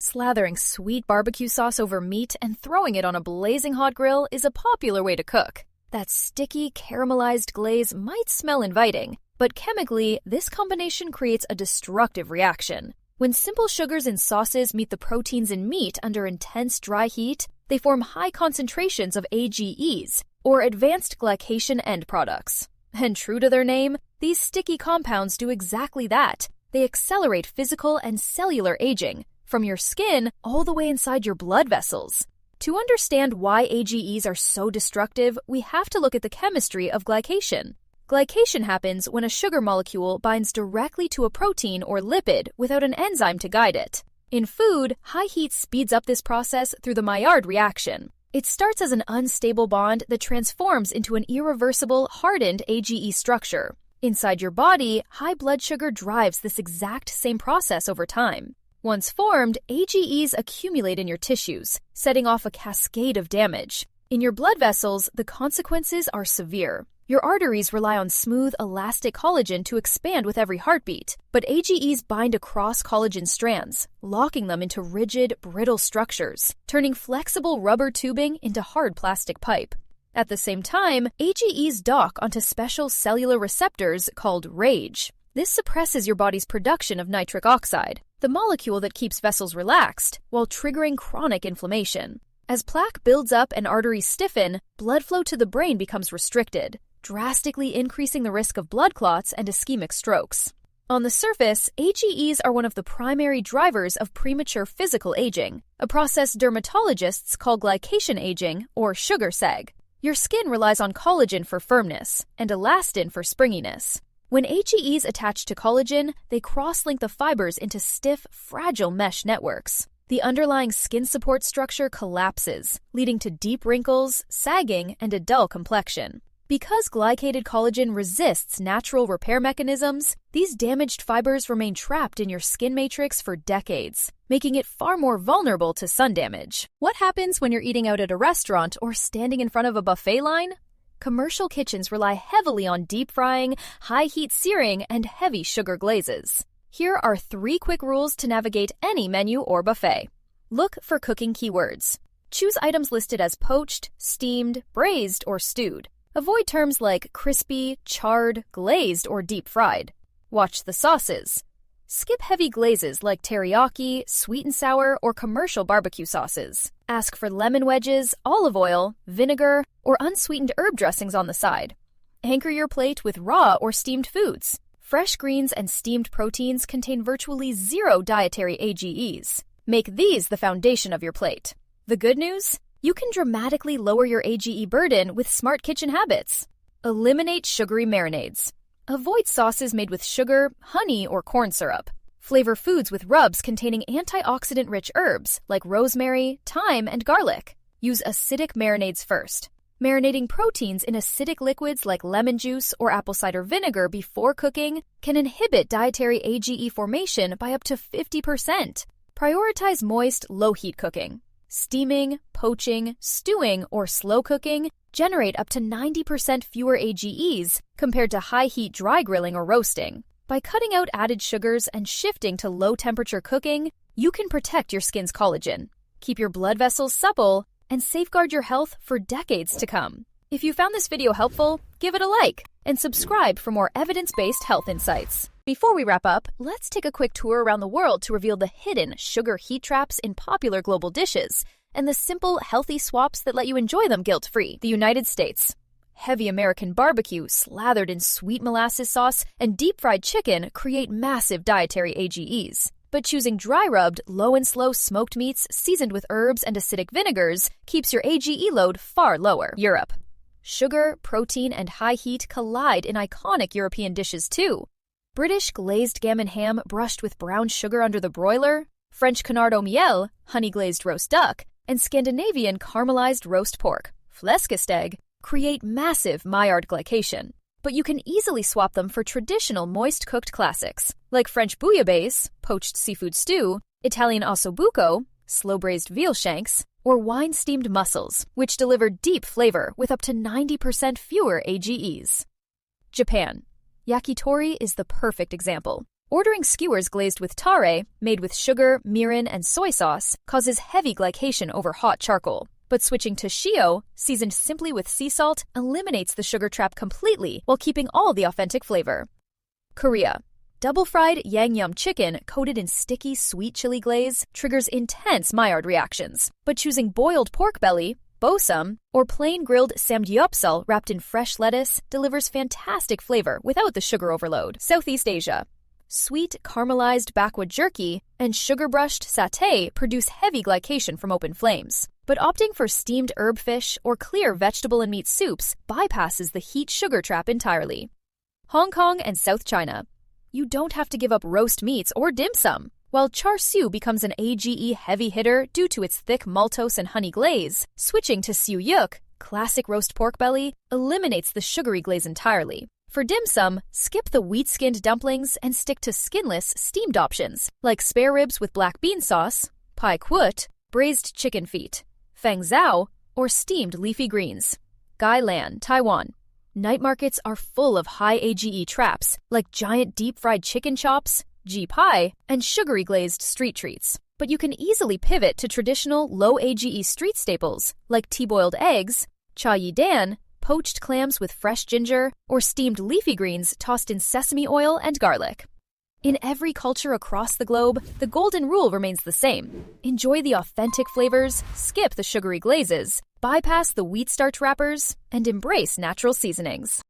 Slathering sweet barbecue sauce over meat and throwing it on a blazing hot grill is a popular way to cook. That sticky, caramelized glaze might smell inviting, but chemically, this combination creates a destructive reaction. When simple sugars in sauces meet the proteins in meat under intense dry heat, they form high concentrations of AGEs, or Advanced Glycation End-products. And true to their name, these sticky compounds do exactly that. They accelerate physical and cellular aging, from your skin all the way inside your blood vessels. To understand why AGEs are so destructive, we have to look at the chemistry of glycation. Glycation happens when a sugar molecule binds directly to a protein or lipid without an enzyme to guide it. In food, high heat speeds up this process through the Maillard reaction. It starts as an unstable bond that transforms into an irreversible, hardened AGE structure. Inside your body, high blood sugar drives this exact same process over time. Once formed, AGEs accumulate in your tissues, setting off a cascade of damage. In your blood vessels, the consequences are severe. Your arteries rely on smooth, elastic collagen to expand with every heartbeat, but AGEs bind across collagen strands, locking them into rigid, brittle structures, turning flexible rubber tubing into hard plastic pipe. At the same time, AGEs dock onto special cellular receptors called RAGE. This suppresses your body's production of nitric oxide, the molecule that keeps vessels relaxed, while triggering chronic inflammation. As plaque builds up and arteries stiffen, blood flow to the brain becomes restricted, drastically increasing the risk of blood clots and ischemic strokes. On the surface, AGEs are one of the primary drivers of premature physical aging, a process dermatologists call glycation aging or sugar sag. Your skin relies on collagen for firmness and elastin for springiness. When AGEs attach to collagen, they cross-link the fibers into stiff, fragile mesh networks. The underlying skin support structure collapses, leading to deep wrinkles, sagging, and a dull complexion. Because glycated collagen resists natural repair mechanisms, these damaged fibers remain trapped in your skin matrix for decades, making it far more vulnerable to sun damage. What happens when you're eating out at a restaurant or standing in front of a buffet line? Commercial kitchens rely heavily on deep frying, high-heat searing, and heavy sugar glazes. Here are 3 quick rules to navigate any menu or buffet. Look for cooking keywords. Choose items listed as poached, steamed, braised, or stewed. Avoid terms like crispy, charred, glazed, or deep fried. Watch the sauces. Skip heavy glazes like teriyaki, sweet and sour, or commercial barbecue sauces. Ask for lemon wedges, olive oil, vinegar, or unsweetened herb dressings on the side. Anchor your plate with raw or steamed foods. Fresh greens and steamed proteins contain virtually 0 dietary AGEs. Make these the foundation of your plate. The good news? You can dramatically lower your AGE burden with smart kitchen habits. Eliminate sugary marinades. Avoid sauces made with sugar, honey, or corn syrup. Flavor foods with rubs containing antioxidant-rich herbs like rosemary, thyme, and garlic. Use acidic marinades first. Marinating proteins in acidic liquids like lemon juice or apple cider vinegar before cooking can inhibit dietary AGE formation by up to 50%. Prioritize moist, low-heat cooking. Steaming, poaching, stewing, or slow cooking generate up to 90% fewer AGEs compared to high-heat dry grilling or roasting. By cutting out added sugars and shifting to low-temperature cooking, you can protect your skin's collagen, keep your blood vessels supple, and safeguard your health for decades to come. If you found this video helpful, give it a like and subscribe for more evidence-based health insights. Before we wrap up, let's take a quick tour around the world to reveal the hidden sugar heat traps in popular global dishes and the simple, healthy swaps that let you enjoy them guilt-free. The United States. Heavy American barbecue slathered in sweet molasses sauce and deep-fried chicken create massive dietary AGEs. But choosing dry-rubbed, low and slow smoked meats seasoned with herbs and acidic vinegars keeps your AGE load far lower. Europe. Sugar, protein, and high heat collide in iconic European dishes too. British glazed gammon ham brushed with brown sugar under the broiler, French canard au miel, honey-glazed roast duck, and Scandinavian caramelized roast pork, fläskesteg, create massive Maillard glycation. But you can easily swap them for traditional moist-cooked classics, like French bouillabaisse, poached seafood stew, Italian osso buco, slow-braised veal shanks, or wine-steamed mussels, which deliver deep flavor with up to 90% fewer AGEs. Japan. Yakitori is the perfect example. Ordering skewers glazed with tare, made with sugar, mirin, and soy sauce, causes heavy glycation over hot charcoal. But switching to Shio, seasoned simply with sea salt, eliminates the sugar trap completely while keeping all the authentic flavor. Korea. Double-fried yangnyeom chicken coated in sticky sweet chili glaze triggers intense Maillard reactions, but choosing boiled pork belly, Bossam, or plain grilled Samgyeopsal wrapped in fresh lettuce delivers fantastic flavor without the sugar overload. Southeast Asia. Sweet caramelized Bakkwa jerky and sugar-brushed satay produce heavy glycation from open flames. But opting for steamed herb fish or clear vegetable and meat soups bypasses the heat sugar trap entirely. Hong Kong and South China. You don't have to give up roast meats or dim sum. While char siu becomes an AGE heavy hitter due to its thick maltose and honey glaze, switching to siu yuk, classic roast pork belly, eliminates the sugary glaze entirely. For dim sum, skip the wheat-skinned dumplings and stick to skinless, steamed options, like spare ribs with black bean sauce, pai quot, braised chicken feet, fang zhao, or steamed leafy greens. Gailan, Taiwan. Night markets are full of high AGE traps, like giant deep-fried chicken chops, ji pie, and sugary glazed street treats. But you can easily pivot to traditional low AGE street staples, like tea-boiled eggs, cha yi dan, poached clams with fresh ginger, or steamed leafy greens tossed in sesame oil and garlic. In every culture across the globe, the golden rule remains the same. Enjoy the authentic flavors, skip the sugary glazes, bypass the wheat starch wrappers, and embrace natural seasonings.